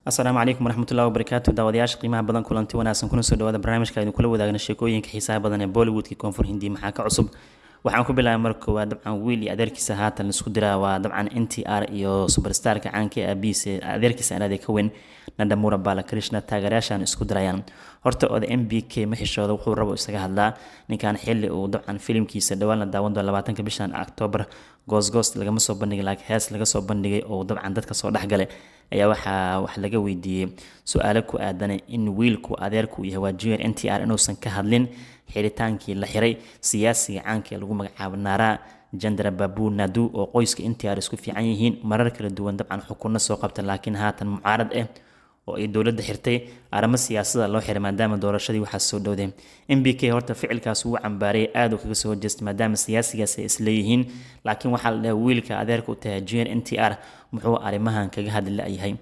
asalaamu calaykum waraxmatullahi wabarakaatu daawadayaasha qiimaha badan kulanti wanaagsan kuna soo dhawaada barnaamijka aynu kula wadaagna sheekooyinka xiisaha badan ee bollywoodka koonfur hindi maxaa ka cusub waxaan ku bilaabay marka koowaad dabcan wiil iyo adeerkiisa haatan laisku diraa waa dabcan n t r iyo superstarka caanka ee aabihiisa adeerkiisa anaade ka weyn nandamura balakrishna taageerayaashan isku dirayaan horta oda m b k ma xishooda wuxuu rabo isaga hadlaa ninkan xili uu dabcan filimkiisa dhowaan la daawan doono 20 bishan October goosgoos lagama soo bandhigin laakiin hees laga soo bandhigay oo dabcan dadka soo dhexgale ayaa wax laga weydiiyey su-aalo ku aadan in wiilku adeerku yahay waa junior n t r inuusan ka hadlin xiritaankii la xiray siyaasiga caanka ee lagu magacaabo Nara Jandra Babu Nadu oo qoyska n t r isku fiican yihiin marar kala duwan dabcan xukunno soo qabta laakiin haatan mucaarad ah oo ay dowladda xirtay arrimo siyaasadda loo xiray maadaama doorashadii waxaa soo dhowday MBK horta ficilkaas uu cambaaray aad uu kaga soo horjeestay maadaama siyaasigaas ay isleeyihiin laakiin waxaa la dhahay wiilka adeerka u tahay junior n t r muxuu arrimahan kaga hadli la'yahay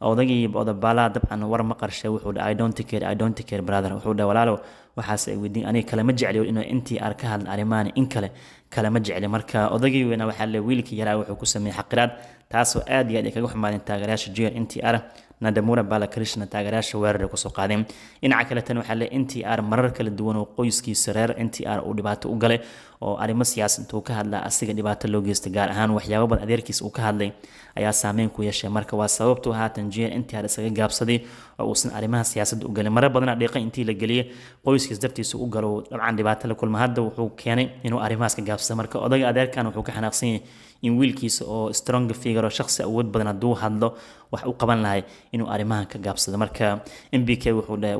odagii odabaala dabcan war ma qarshay wuxuu dhahay I don't care brother wuxuu dhahay walaalow waxaas ay weydiin aniga kale ma jecli inuu n t r ka hadla arrimahan in kale ma jecli marka odagii weena waxaa la wiilkii yaraa wuxuu ku sameeyay xaqiraad taasoo aad iyo aad kaga xumaadeen taageerayaasha junior n t r Nandamura Balakrishna taageerayaasha weerar ku soo qaadeen dhinaca kale tan waxaa la n t r marar kala duwan oo qoyskiisa reer n t r uu dhibaato u galay oo arrimo siyaasad uu ka hadlaa asiga dhibaato loo geystay gaar ahaan waxyaabo badan adeerkiisa uu ka hadlay ayaa saameyn ku yeeshay marka waa sababtu haatan junior n t r isaga gaabsaday oo uusan arrimaha siyaasadda u galin marar badan dhiiqan intii la geliyay qoyskiisa dartiisa u galo dabcan dhibaato la kulma hadda wuxuu keenay inuu arrimahaas ka gaabsado marka odaga adeerkan wuxuu ka xanaaqsan yahay in wiilkiisa oo strong figure oo shakhsi awood badan hadduu hadlo wax u qaban lahay inuu arrimahan ka gaabsado marka MBK wuxuu dhahay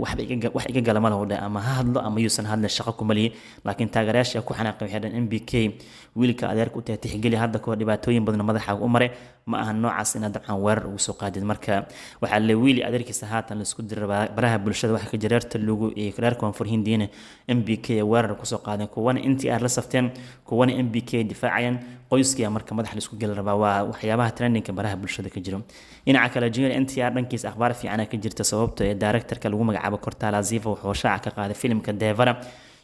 wax iga gala ma lahu dhahay ama ha hadlo ama yuusan hadlin shaqo kuma lihi laakiin taageerayaasha ku xanaaqay waxay dhahan MBK wiilka adeerka u tahay tixgeli hadda koo dhibaatooyin badan madaxa u maray ma aha noocaas inaad dabcan weerar ugu soo qaadid marka waxaa la wiili adeerkiisa haatan la isku diray baraha bulshada waxa ka jireerta lagu iyo reer koonfur hindiina MBK weerar ku soo qaadeen kuwana NTR la safteen kuwana MBK difaacayaan qoyskiya marka madax la isku gal rabaa waa waxyaabaha trendingka baraha bulshada ka jiro dhinaca kale junior NTR dhankiisa akhbaar fiican ka jirta sababtoo ee directorka lagu magacaabo Cortala Ziva wuxuu shaaca ka qaaday filimka Devara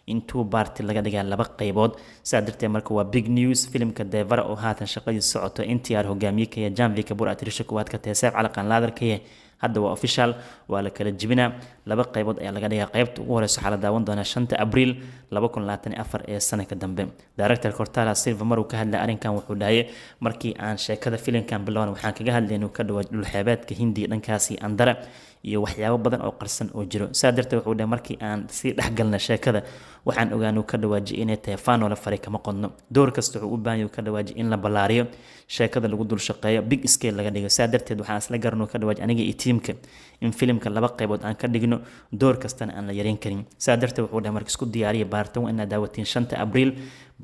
intuu baarti laga dhigay laba qaybood saa darteed marka waa big news filimka Devara oo haatan shaqadiisa socoto NTR hogaamiyay Janvi Kapoor atirisha kuwaad ka taasay calaqan laadarkay hadda waa official waa la kala jibina laba qaybood ayaa laga dhigay qaybta ugu horeysa xaalad daawan doona 5 Abriil 2024 ee sanadka dambe director Cortala Silva maruu ka hadlay arrinkan wuxuu dhahay markii aan sheekada filimkan bilowna waxaan kaga hadlaynay ka dhawaad dhulxeebeedka Hindi dhankaasi Andara iyo waxyaabo badan oo qarsan oo jiro saa darteed wuxuu dhahay markii aan si dhaxgalna sheekada waxaan ogaanay ka dhawaaji inay tahay fan oo la faray kama qodno door kasta wuxuu u baahan yahay ka dhawaaji in la ballaariyo sheekada lagu dul shaqeeyo big scale laga dhigo saa darteed waxaan isla garnoo ka dhawaaji aniga iyo tiimka in filimka laba qaybood aan ka dhigno door kastana aan la yareyn karin saa darteed wuxuu dhahay markii isku diyaariyo baartan inaad daawatiin 5 Abriil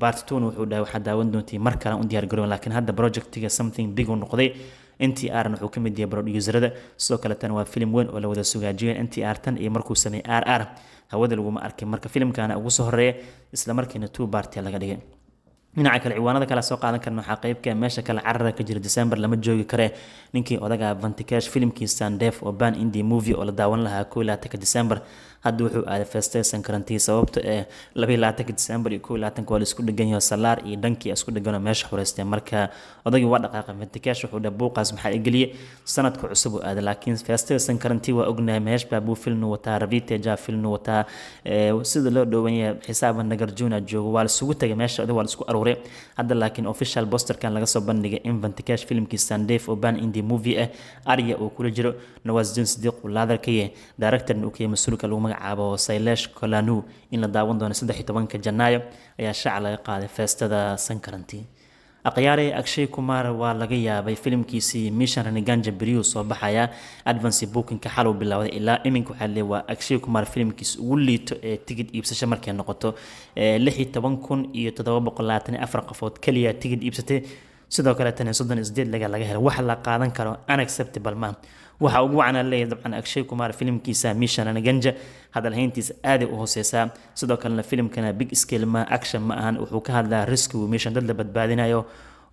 part 2 wuxuu dhahay waxa daawan doontii mar kale u diyaar garoon laakiin hadda projectiga something big uu noqday NTR wuxuu ka mid yahay producerada sidoo kale tan waa film weyn oo la wada sugaajiyay NTR tan iyo markuu sameeyay RR hawada lagu ma arkay marka filimkana ugu soo horeeyay isla markiina 2 part laga dhigay dhinaca kale ciwaanada kala soo qaadan karna waxa qaybka meesha kale carrada ka jira December lama joogi kare ninkii odaga Vantikesh filimkiisa Sandef oo ban indie movie oo la daawan lahaa 21 December hadda wuxuu aaday festeesan karantii sababta ee 22 December iyo 21 waa isku dhagan yahay salaar iyo dhankii isku dhagan meesha xoreystay marka odagii waa dhaqaaqay Vantikesh wuxuu dhahay buuqaas maxaa igeliyay sanadka cusub oo aaday laakiin festeesan karantii waa ognahay meesh baabu film wata Ravite ja film wata sida loo dhawaan yahay xisaaban Nagarjuna joogo waa isugu tagay meesha waa isku aruuray hadda laakiin official posterkan laga soo bandhigay in Vantikesh filimkiisa Sandef oo ban indie movie Arya oo kula jiro Nawazuddin Siddiq oo laadarkay director uu ka mas'uulka lagu magacaabo Sailesh Kolanu in la daawan doono 13 Janaayo ayaa shaaca laga qaaday feestada Sankaranti aqyaare Akshay Kumar waa laga yaabay filimkiisii Mission Raniganja Beriyo soo baxaya advance booking ka xaluu bilowday ilaa iminka waxa leeyahay waa Akshay Kumar filimkiisa ugu liito ee tigid iibsasho markay noqoto 16,724 qofood kaliya tigid iibsatay sidoo kale tan 38 laga helo wax la qaadan karo unacceptable ma waxa ugu wacna leeyahay dabcan Akshay Kumar filimkiisa Mission Raniganja hadal hayntiisa aad u hooseysa sidoo kale filimkana big scale ma action ma ahan wuxuu ka hadlaa risk mission dad la badbaadinayo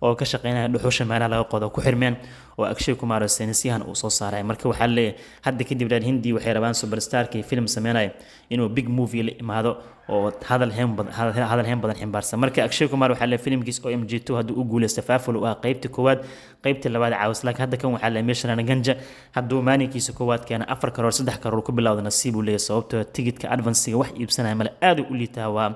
oo ka shaqeynaya dhuxusha meelaha laga qodo ku xirmeen oo Akshay Kumar oo saynisyahan uu soo saaray marka waxaa leeyahay hadda kadib reer Hindi waxay rabaan superstarkii film sameynaya inuu big movie la imaado oo hadal heen badan ximbaarsan marka Akshay Kumar waxaa leeyahay filmkiis OMG2 hadduu u guuleysto faaful waa qaybta koowaad qaybta labaad caawis laakiin hadda kan waxaa leeyahay Mishrana Ganja hadduu maalinkiisa koowaad keena 4 karoor 3 karoor ku bilowda nasiib uu leeyahay sababtoo tigidhka advance-ga wax iibsanaya male aad u liitaa waa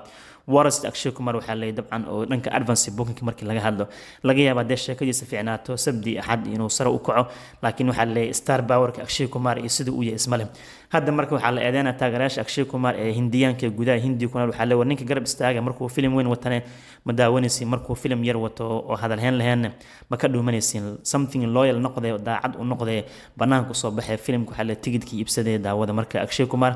warasta Akshay Kumar waxaa leeyahay dabcan oo dhanka advance booking markii laga hadlo laga yaabaa de sheekadiisa fiicnaato sabdi axad inuu sare u kaco laakiin waxaa leeyahay star power ka Akshay Kumar iyo sidoo uu yahay ismale hadda marka waxaa la eedeynaa taageerayaasha Akshay Kumar ee Hindiyaanka gudaha Hindi kuna waxaa leeyahay ninka garab istaaga markuu film weyn watane ma daawanaysiin markuu film yar wato oo hadal heen lahayn ma ka dhuumanaysiin something loyal noqday daacad u noqday banaanka soo baxay filmku waxaa leeyahay tigidhkii iibsaday daawada marka Akshay Kumar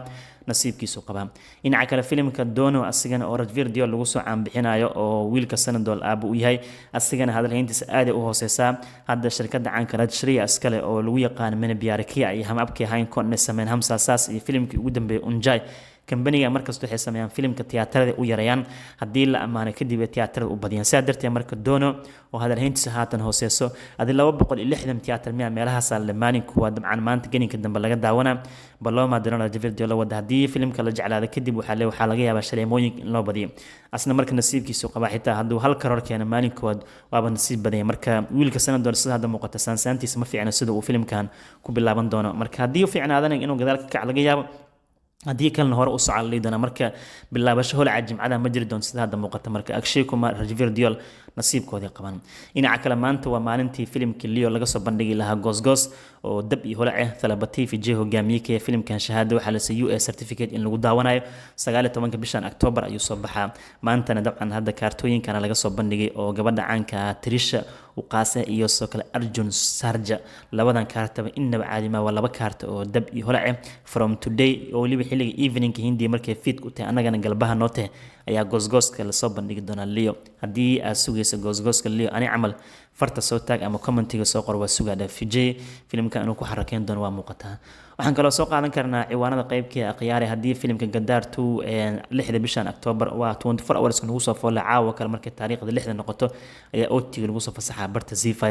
nasiibkiisu qabaa dhinaca kale filimka Dono asigana oo Ranveer Deol lagu soo caanbixinayo oo wiilka Sanadol aaba u yahay asigana hadalhayntiisa aad u hooseysa hadda shirkadda caanka Rajshri askale oo lagu yaqaan Mena Biarakia iyo Hamabki Hayn Konne sameyn Hamsa Saas iyo filimkii ugu dambeeyay Unjay kambaniga markasta waxay sameeyaan filimka tiyaatarada u yarayaan haddii la amaano kadib ay tiyaatarada u badiyaan sidaa darteed marka Dono oo hadalhayntiisa haatan hooseyso adii 260 tiyaatar meelahaas la maalinku waa dabcan maanta geninka dambe laga daawanaa Paloma Diron Ranveer Deol wada haddii filimka la jeclaado kadib waxaa laga yaabaa shaleemooyin in loo badiyo asna marka nasiibkiisu qaba xitaa hadduu hal karoor keeno maalinkood waaba nasiib badan marka wiilka Sanadol sida hadda muuqata saansaantiisa ma fiicna sida uu filimkan ku bilaaban doono marka haddii uu fiicnaadana inuu gadaal ka kac laga yaabo haddii kalena hore u socon liidana marka bilaabasho hol jimcada ma jiri doonto sida hadda muuqata marka Akshay Kumar Ranveer Deol nasiibkoodii qaban dhinaca kale maanta waa maalintii filimkii Leo laga soo bandhigi lahaa Goosgoos oo dab iyo holac Thalabati Vijay hogaamiyay filimkan shahaado waxaa la siiyay US certificate in lagu daawanayo 19 bishan October ayuu soo baxaa maantana dabcan hadda kaartooyinkana laga soo bandhigay oo gabadha caanka Trisha وقاسة iyo soo kale Arjun Sarja labadan kaartaba inaba caadi ma waa laba kaarta oo dab iyo holac from today oo waliba xilliga evening Hindi markay fiid ku tahay anagana galbaha noote ayaa goosgooska la soo bandhigi doona Leo haddii aad sugayso goosgooska Leo ani camal farta soo taag ama commentiga soo qor waa sugaada Vijay filimka inuu ku xarakeyn doono waa muuqataa waxaan kaloo soo qaadan karnaa ciwaanada qaybkii aqyaari haddii filimka Gadaar 2 6 bishan October waa 24 hours lagu soo foolay caawa kale markay taariikhda 6 noqoto ayaa OT lagu soo fasaxaa barta Z5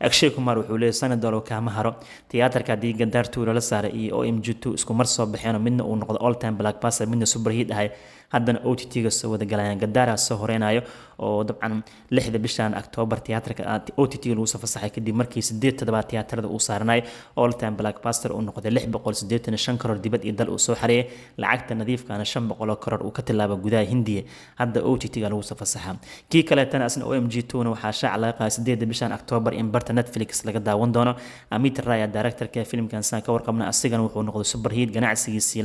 Akshay Kumar wuxuu leeyahay Sanadol kaama haro tiyaatarka haddii Gadaar 2 la saaray iyo OMG2 isku mar soo baxeen midna uu noqdo all time blockbuster midna super hit ahay haddana OTT-ga soo wada galayaan Gadaara soo horeynayo oo dabcan 6 bishan October tiyaatarka OTT-ga lagu soo fasaxay kadib markii 8 tiyaatarada uu saarnay all time blockbuster uu noqday 685 karoor dibad iyo dal uu soo xareeyay lacagta nadiifkaana 500 karoor uu ka tilaabo gudaha Hindiya hadda OTT-ga lagu soo fasaxaa kii kale tan asna OMG2 waxaa shaac laga qaaday 8 bishan October in barta Netflix laga daawan doono Amit Ray director-ka filimkan san ka warqabna asigana wuxuu noqday super hit ganacsigiisii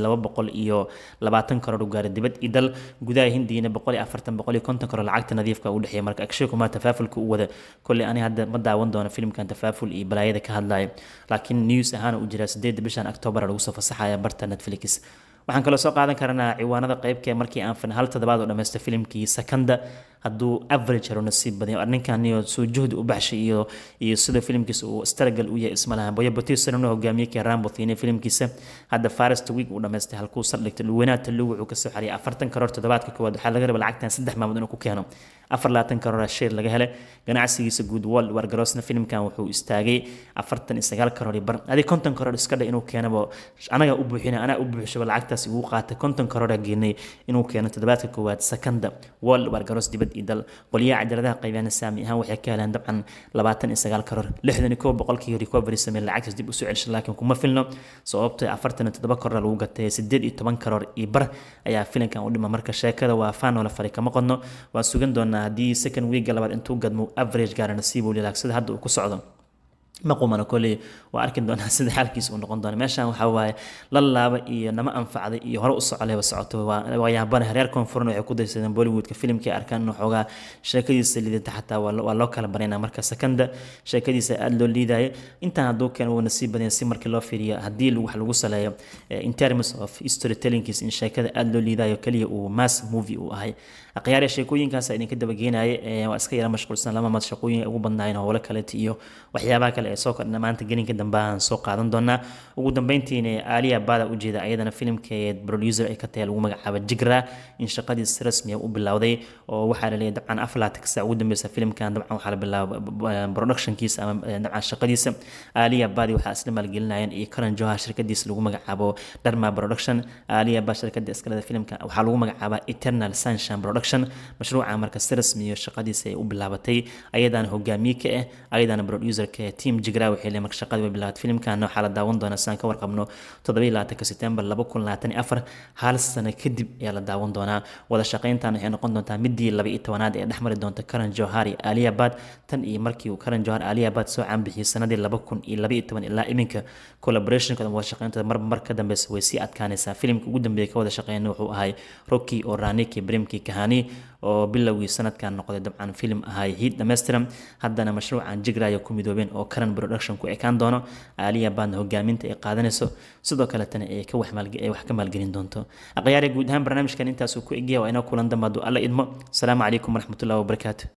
220 karoor u gaaray dibad iyo dal gudaha Hindiyana 140 karoor lacagta nadiifka u dhaxeeyay marka Akshay Kumar tafaafulka u wada kulli ani hadda ma daawan doono filimkan tafaaful iyo balaayada ka hadlayo laakiin news ahaan u jira 8 bishan October lagu soo fasaxaya barta Netflix waxaan kaloo soo qaadan karnaa ciwaanada qaybkee markii aan fan hal toddobaad oo dhameystay filimkii Sakanda hadduu average haro nasiib badan ninkan iyo soo juhdi u baxshay iyo sida filimkiisa uu struggle u yahay ismalaha boyo Bautista inuu hogaamiyay Rambo Thine filimkiisa hadda First Week uu dhameystay halkuu saldhigtay luwanaata lugu wuxuu ka soo xariyay 40 karoor toddobaadka koowaad waxaa laga rabaa lacagtan 3 maalmood inuu ku keeno 40 karoor share laga helay ganacsigiisa guud World War Grossna filimkan wuxuu istaagay 49 karoor bar adi 50 karoor iska dha inuu keeno anaga u buuxina ana u buuxsho lacagtaas uu qaatay 50 karoor geynay inuu keeno toddobaadka koowaad Sakanda World War Gross dibad idal qoliyaha cadaaladaha qaybana saami ahaan waxay ka helaan dabcan 29 karoor 61% recovery sameeyay lacagtaas dib u soo celisay laakiin kuma filno sababtoo 47 karoor lagu gatay 18 karoor iyo bar ayaa filimkan u dhima marka sheekada waa fan wala fari kama qodno waa sugan doonaa haddii second week labaad intuu gadmo average gaar nasiib u leeyahay sida hadda uu ku socdo مقومنا كله وأركن دون هسد حالكيس ونقول دون ماشان وحواي للا بقى نما أنفع ذي هرقص عليه وسعته ويابان هرير كونفورن يعقود يسدن بوليوود كفيلم كأركان نحوجا شركة اللي تحت ولا كلا برينا مركز سكندا شركة يسأل اللي ده أنت هدوك كانوا نصيب بدين سمر كلا فيريا هديل وحلوص عليه in terms of storytelling كيس إن شركة اللي ده يكلي وماس موفي وهاي أقيار شيكوين كاس إن كده بجينا وأسكير مشغول سنة لما ما تشقوين أو بناين ولا كلتيو وحيابك kale ee soo kordhna maanta gelinka dambe aan soo qaadan doonaa ugu dambeyntiina Alia Bada ujeeda ayadana filimkeed producer ay ka tahay lagu magacaabo Jigra in shaqadiisa rasmi ah u bilowday oo waxaa la leeyahay dabcan aflaat ka ugu dambeysa filimkan dabcan waxaa la bilaabay productionkiisa ama dabcan shaqadiisa Alia Bada waxaa isla maalgelinayaan iyo Karan Johar shirkadiisa lagu magacaabo Dharma Production Alia Bada shirkada iskale filimka waxaa lagu magacaabaa Eternal Sunshine Production mashruuca marka si rasmi ah shaqadiisa ay u bilaabatay ayadana hogaamiye ka ah ayadana producer ka team Jigra waxay leeyahay marka shaqada way bilaabatay filimkan waxaa la daawan doonaa saan ka warqabno 27 September 2024 hal sano kadib ayaa la daawan doonaa wada shaqeyntan waxay noqon doontaa midii 12aad ee dhexmari doonta Karan Johar iyo Alia Bada tan iyo markii uu Karan Johar Alia Bada soo caanbixiyay sanadii 2012 ilaa iminka collaboration-ka wada shaqeynta mar ka dambeysay way sii adkaanaysaa filimka ugu dambeeyay ka wada shaqeynay wuxuu ahay Rocky oo Raniki Premki Kahani oo bilowgii sanadkan noqday dabcan film ahay hit dhameystiran haddana mashruucan Jigra ay ku midoobeen oo Karan Production ku ekaan doono Alia Bada hogaaminta ay qaadanayso sidoo kale tan ay wax ka maalgelin doonto aqyaari guud ahaan barnaamijkan intaas uu ku egyahay waa inoo kulan dambe alla idmo assalamu calaykum waraxmatullaahi wabarakaatuh